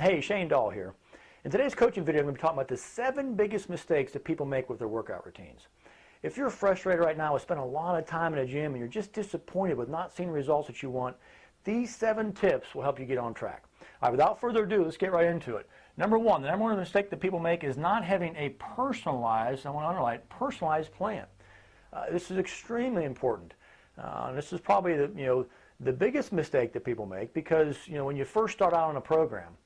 Hey, Shane Dahl here. In today's coaching video, I'm going to be talking about the 7 biggest mistakes that people make with their workout routines. If you're frustrated right now with spending a lot of time in a gym and you're just disappointed with not seeing results that you want, these 7 tips will help you get on track. All right, without further ado, let's get right into it. Number 1, the number 1 mistake that people make is not having a personalized, I want to underline, personalized plan. This is extremely important. This is probably the biggest mistake that people make because when you first start out on a program,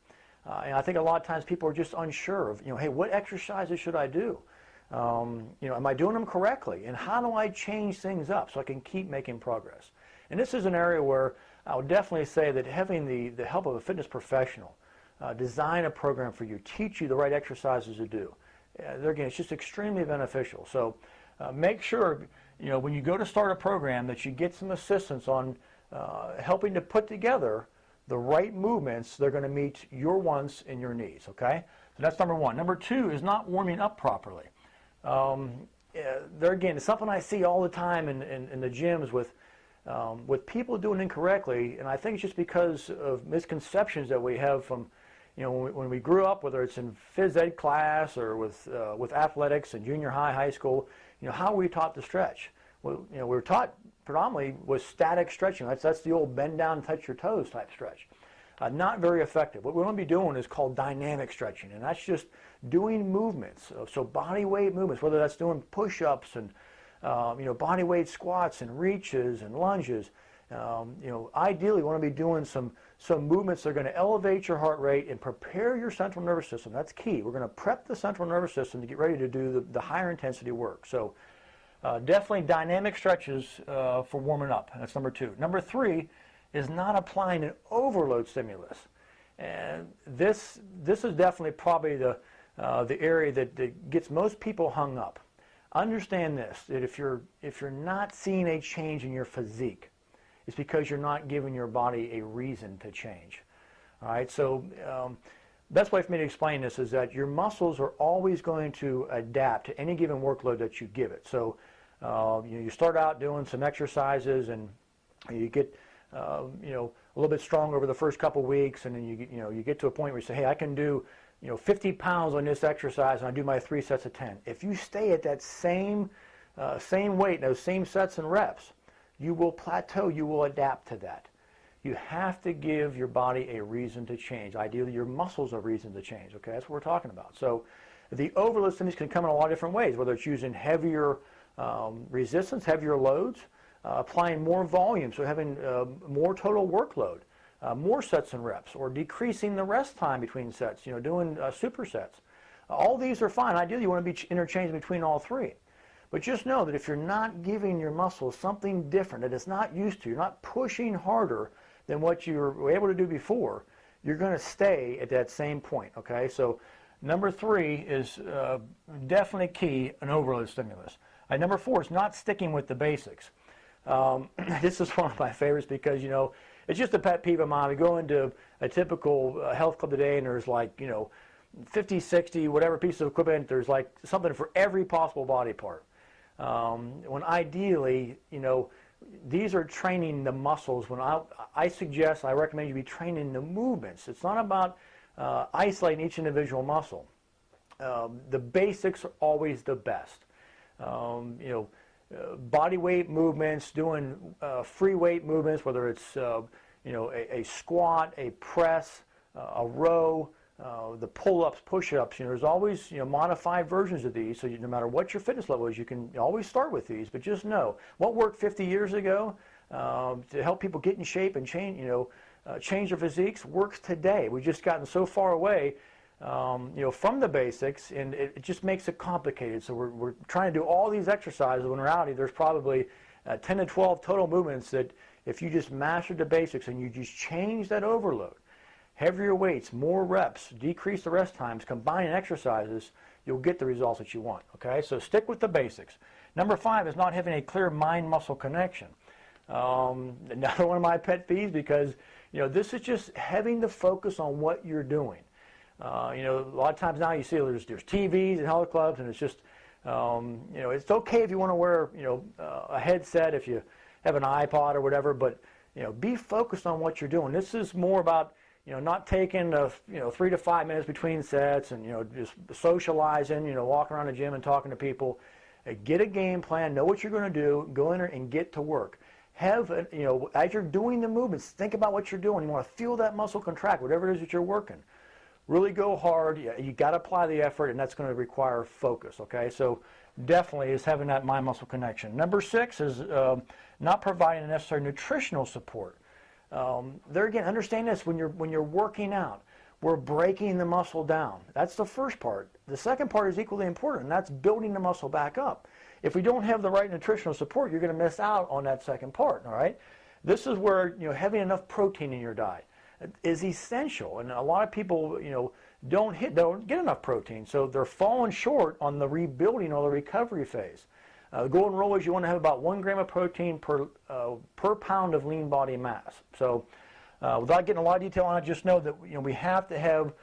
and I think a lot of times people are just unsure of, hey, what exercises should I do? Am I doing them correctly? And how do I change things up so I can keep making progress? And this is an area where I would definitely say that having the help of a fitness professional design a program for you, teach you the right exercises to do. Again, it's just extremely beneficial. So make sure, when you go to start a program that you get some assistance on helping to put together the right movements that are going to meet your wants and your needs, okay? So that's number 1. Number 2 is not warming up properly. There again, it's something I see all the time in the gyms with people doing incorrectly, and I think it's just because of misconceptions that we have from, when we grew up, whether it's in phys ed class or with athletics in junior high, high school, how were we taught to stretch? Well, we were taught predominantly with static stretching. That's the old bend down, touch your toes type stretch. Not very effective. What we want to be doing is called dynamic stretching, and that's just doing movements. So body weight movements, whether that's doing push-ups and body weight squats and reaches and lunges. Ideally, you want to be doing some movements that are going to elevate your heart rate and prepare your central nervous system. That's key. We're going to prep the central nervous system to get ready to do the higher intensity work. So definitely dynamic stretches for warming up. That's number 2. Number 3 is not applying an overload stimulus. And this is definitely probably the area that gets most people hung up. Understand this, that if you're not seeing a change in your physique, it's because you're not giving your body a reason to change. All right, so best way for me to explain this is that your muscles are always going to adapt to any given workload that you give it. So you start out doing some exercises and you get a little bit strong over the first couple weeks, and then you get to a point where you say, hey, I can do 50 pounds on this exercise, and I do my 3 sets of 10. If you stay at that same weight, those same sets and reps, you will plateau, you will adapt to that. You have to give your body a reason to change. Ideally, your muscles a reason to change, okay? That's what we're talking about. So the overload stimulus can come in a lot of different ways, whether it's using heavier resistance, heavier loads, applying more volume, so having more total workload, more sets and reps, or decreasing the rest time between sets, doing supersets. All these are fine. Ideally, you want to be interchanging between all 3. But just know that if you're not giving your muscles something different that it's not used to, you're not pushing harder than what you were able to do before, you're going to stay at that same point, okay? So number 3 is definitely key, an overload stimulus. Number 4 is not sticking with the basics. This is one of my favorites because, it's just a pet peeve of mine. We go into a typical health club today and there's 50, 60, whatever piece of equipment, there's something for every possible body part. When ideally, these are training the muscles. When I recommend you be training the movements. It's not about isolating each individual muscle. The basics are always the best. Body weight movements, doing free weight movements, whether it's a squat, a press, a row, the pull-ups, push-ups. There's always modified versions of these. So no matter what your fitness level is, you can always start with these. But just know what worked 50 years ago to help people get in shape and change their physiques works today. We've just gotten so far away from the basics, and it just makes it complicated. So we're trying to do all these exercises when in reality there's probably 10 to 12 total movements that if you just master the basics and you just change that overload, heavier weights, more reps, decrease the rest times, combine exercises, you'll get the results that you want, okay? So stick with the basics. Number 5 is not having a clear mind-muscle connection. Another one of my pet peeves because, this is just having to focus on what you're doing. A lot of times now you see there's TVs and health clubs, and it's just, it's okay if you want to wear, a headset if you have an iPod or whatever, but, be focused on what you're doing. This is more about, not taking 3 to 5 minutes between sets and just socializing, walking around the gym and talking to people. Get a game plan, know what you're going to do, go in there and get to work. Have as you're doing the movements, think about what you're doing. You want to feel that muscle contract, whatever it is that you're working. Really go hard. You got to apply the effort, and that's going to require focus. Okay, so definitely is having that mind-muscle connection. Number 6 is not providing the necessary nutritional support. There again, understand this: when you're working out, we're breaking the muscle down. That's the first part. The second part is equally important, and that's building the muscle back up. If we don't have the right nutritional support, you're going to miss out on that second part. All right, this is where having enough protein in your diet is essential, and a lot of people don't get enough protein, so they're falling short on the rebuilding or the recovery phase. The golden rule is you want to have about 1 gram of protein per pound of lean body mass. So without getting a lot of detail on it, just know that we have to have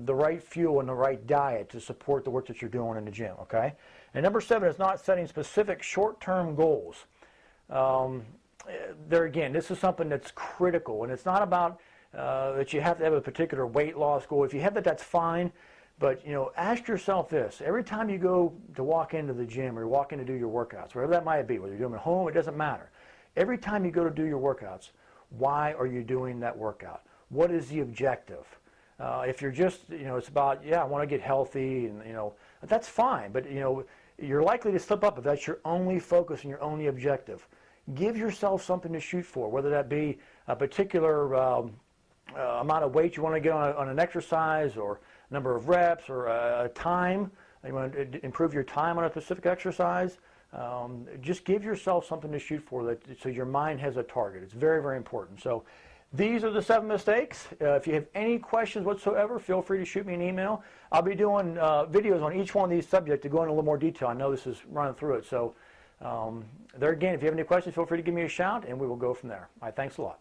the right fuel and the right diet to support the work that you're doing in the gym. Okay. And number 7 is not setting specific short-term goals. There again, this is something that's critical, and it's not about that you have to have a particular weight loss goal. If you have that, that's fine. But ask yourself this: every time you go to walk into the gym or walk in to do your workouts, wherever that might be, whether you're doing them at home, it doesn't matter. Every time you go to do your workouts, why are you doing that workout? What is the objective? If you're just, it's about, I want to get healthy, and that's fine. But you're likely to slip up if that's your only focus and your only objective. Give yourself something to shoot for, whether that be a particular amount of weight you want to get on an exercise, or number of reps, or a time. You want to improve your time on a specific exercise. Just give yourself something to shoot for, so your mind has a target. It's very, very important. So these are the 7 mistakes. If you have any questions whatsoever, feel free to shoot me an email. I'll be doing videos on each one of these subjects to go into a little more detail. I know this is running through it. So there again, if you have any questions, feel free to give me a shout, and we will go from there. All right, thanks a lot.